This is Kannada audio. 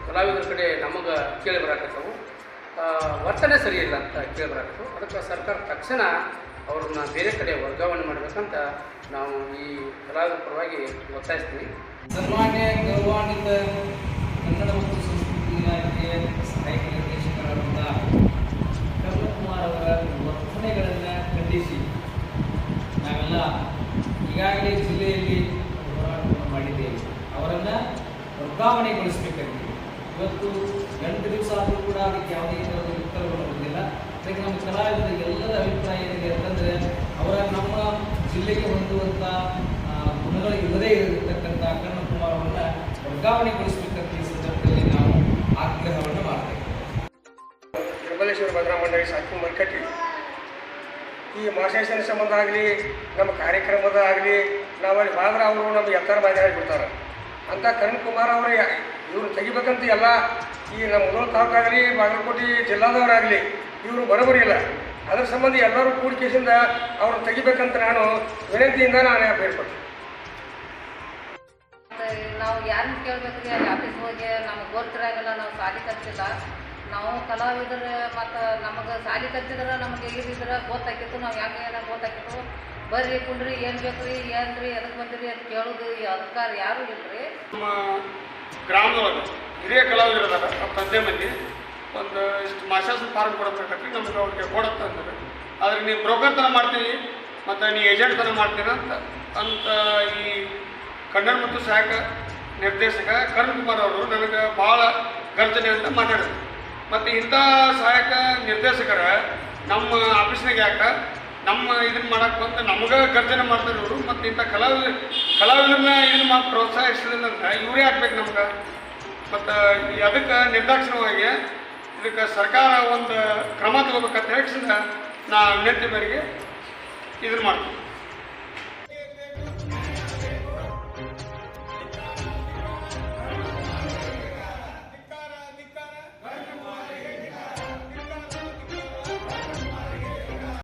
ಕಲಾವಿದರ ಕಡೆ ನಮಗೆ ಕೇಳಿ ಬರಾಕತ್ತವು, ವರ್ತನೆ ಸರಿ ಇಲ್ಲ ಅಂತ ಕೇಳಿ ಬರಾಕತ್ತವು. ಅದಕ್ಕೆ ಸರ್ಕಾರ ತಕ್ಷಣ ಅವ್ರನ್ನ ಬೇರೆ ಕಡೆ ವರ್ಗಾವಣೆ ಮಾಡಬೇಕಂತ ನಾವು ಈ ಕಲಾವಿದರ ಪರವಾಗಿ ಒತ್ತಾಯಿಸ್ತೀವಿ. ಸನ್ಮಾನ್ಯ ಗೌರವಾನ್ವಿತ ಕನ್ನಡ ಮತ್ತು ಸಂಸ್ಕೃತಿ ಇಲಾಖೆಯ ಸಹಾಯಕ ನಿರ್ದೇಶಕರಾದಂಥ ಕರ್ಣಕುಮಾರ್ ಅವರ ವರ್ತನೆಗಳನ್ನು ಖಂಡಿಸಿ ನಾವೆಲ್ಲ ಈಗಾಗಲೇ ಜಿಲ್ಲೆಯಲ್ಲಿ ಹೋರಾಟವನ್ನು ಮಾಡಿದ್ದೇವೆ. ಅವರನ್ನು ವರ್ಗಾವಣೆಗೊಳಿಸಬೇಕಾಗಿದೆ. ಇವತ್ತು 8 ದಿವಸ ಆದರೂ ಕೂಡ ಅದಕ್ಕೆ ಯಾವುದೇ ಥರದ ಉತ್ತರಗಳು ಬಂದಿಲ್ಲ. ಅದಕ್ಕೆ ನಮ್ಮ ಕಲಾವಿದರ ಎಲ್ಲರ ಅಭಿಪ್ರಾಯ ಏನಿದೆ ಅಂತಂದರೆ ನಮ್ಮ ಜಿಲ್ಲೆಗೆ ಹೊಂದುವಂಥ ಗುಣಗಳು ಇಲ್ಲದೇ ಇರತಕ್ಕಂಥ ಕರ್ಣಕುಮಾರ್ ಅವರನ್ನು ವರ್ಗಾವಣೆಗೊಳಿಸಬೇಕಂತ ಈ ಸಂದರ್ಭದಲ್ಲಿ ನಾವು ಆಗ್ರಹವನ್ನು ಮಾಡ್ತೇವೆ. ತ್ರಿಬಲೇಶ್ವರ ಭದ್ರಾ ಮಂಡಳಿ ಸಾಕಿ ಮಲ್ಕಟ್ಟಿ ಈ ಮಾಸಾಶನ ಸಂಬಂಧ ಆಗಲಿ ನಮ್ಮ ಕಾರ್ಯಕ್ರಮದ ಆಗಲಿ ನಾವಲ್ಲಿ ಹೋದ್ರೆ ಅವರು ನಮಗೆ ಎತ್ತರ ಮಾತಾಡಿಬಿಡ್ತಾರೆ ಅಂತ ಕರ್ಣಕುಮಾರ್ ಅವರು ಇವರು ತೆಗಿಬೇಕಂತ ಎಲ್ಲ ಈ ನಮ್ಮ ಮುಧೋಳ ತಾಲೂಕಾಗಲಿ ಬಾಗಲಕೋಟೆ ಜಿಲ್ಲಾದವರಾಗಲಿ ಇವರು ಬರೋಬರಿ ಇಲ್ಲ. ಅದರ ಸಂಬಂಧ ಎಲ್ಲರೂ ಕೂಡಿಕೆಯಿಂದ ಅವ್ರನ್ನ ತೆಗಿಬೇಕಂತ ನಾನು ವಿನಂತಿಯಿಂದ ನಾನು ಬೇಡ್ಕೊಟ್ಟೆ. ನಾವು ಯಾರನ್ನ ಕೇಳಬೇಕ್ರಿ, ಅಲ್ಲಿ ಆಫೀಸ್ ಹೋಗಿ ನಮಗೆ ಗೊತ್ತಿರಾಗಲ್ಲ, ನಾವು ಸಾಲಿ ಕಲಿತಿಲ್ಲ. ನಾವು ಕಲಾವಿದರು ಮತ್ತು ನಮಗೆ ಸಾಲಿ ಕಲಿತಿದ್ರೆ ನಮಗೆ ಇರಿದ್ರೆ ಗೊತ್ತಾಕಿತ್ತು, ನಾವು ಯಾಕೆ ಏನಾರು ಗೊತ್ತಾಕಿತ್ತು. ಬರ್ರಿ ಕುಂಡ್ರಿ ಏನು ಬೇಕು ರೀ, ಏನು ರೀ, ಎದಕ್ಕೆ ಬಂದಿರಿ ಅಂತ ಕೇಳೋದು ಈ ಅಧಿಕಾರ ಯಾರೂ ಇಲ್ಲರಿ. ನಮ್ಮ ಗ್ರಾಮದೊಳಗೆ ಹಿರಿಯ ಕಲಾವಿದರು ಅದಾರ, ತಂದೆ ಮಂದಿ ಒಂದು ಇಷ್ಟು ಮಾಸಾಸನ ಫಾರ್ಮ್ ಕೊಡಬೇಕಂತ ನಮ್ಗೆ ಅವ್ರಿಗೆ ಕೊಡತ್ತ ಅಂದ್ರೆ, ಆದರೆ ನೀವು ಬ್ರೋಕರ್ ಥರ ಮಾಡ್ತೀವಿ ಮತ್ತು ನೀವು ಏಜೆಂಟ್ ಥರ ಮಾಡ್ತೀರ ಅಂತ ಈ ಕನ್ನಡ ಮತ್ತು ಸಹಾಯಕ ನಿರ್ದೇಶಕ ಕರ್ಣಕುಮಾರ್ ಅವರು ನನಗೆ ಭಾಳ ಗರ್ಜನೆ ಅಂತ ಮಾತಾಡಿದ್ರು. ಮತ್ತು ಇಂಥ ಸಹಾಯಕ ನಿರ್ದೇಶಕರ ನಮ್ಮ ಆಫೀಸ್ನಾಗ ಯಾಕೆ ನಮ್ಮ ಇದನ್ನು ಮಾಡೋಕ್ಕೆ ಬಂದು ನಮಗೆ ಗರ್ಜನೆ ಮಾಡ್ತಾರೆ ಇವರು. ಮತ್ತು ಇಂಥ ಕಲಾವಿದರನ್ನ ಇದನ್ನು ಪ್ರೋತ್ಸಾಹಿಸಲಿಲ್ಲ ಇವರೇ ಆಗ್ಬೇಕು ನಮ್ಗೆ. ಮತ್ತು ಅದಕ್ಕೆ ನಿರ್ದಾಕ್ಷಿಣ್ಯವಾಗಿ ಇದಕ್ಕೆ ಸರ್ಕಾರ ಒಂದು ಕ್ರಮ ತಗೋಬೇಕಂತ ಹೇಳಿಸಿದ ನಾ ವಿನಂತಿ ಮೇರೆಗೆ ಇದನ್ನು ಮಾಡ್ತೀನಿ.